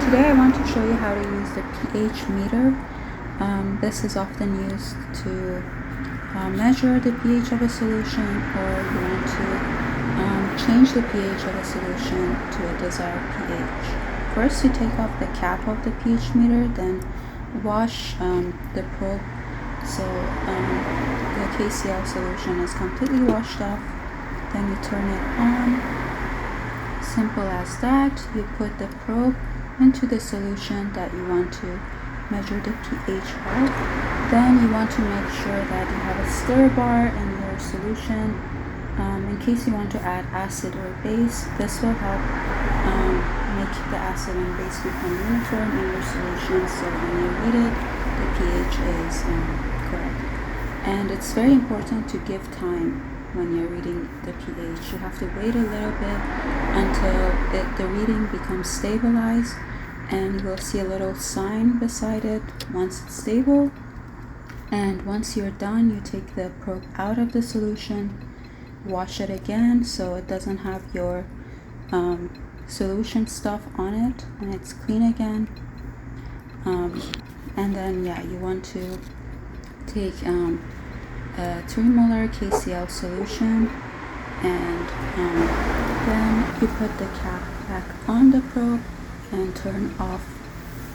today I want to show you how to use the pH meter. This is often used to measure the pH of a solution, or you want to change the pH of a solution to a desired pH. First, you take off the cap of the pH meter, then wash the probe so the KCl solution is completely washed off. Then you turn it on. Simple as that. You put the probe into the solution that you want to measure the pH of. Then you want to make sure that you have a stir bar in your solution in case you want to add acid or base. This will help make the acid and base become uniform in your solution, so when you read it, the pH is correct. And it's very important to give time when you're reading the pH. You have to wait a little bit until the reading becomes stabilized, and you will see a little sign beside it once it's stable. And once you're done, you take the probe out of the solution, wash it again so it doesn't have your solution stuff on it, and it's clean again. And then you want to take a 3 molar KCl solution, and then you put the cap back on the probe and turn off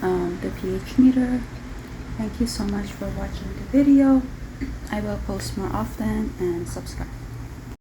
the pH meter. Thank you so much for watching the video. I will post more often, and subscribe.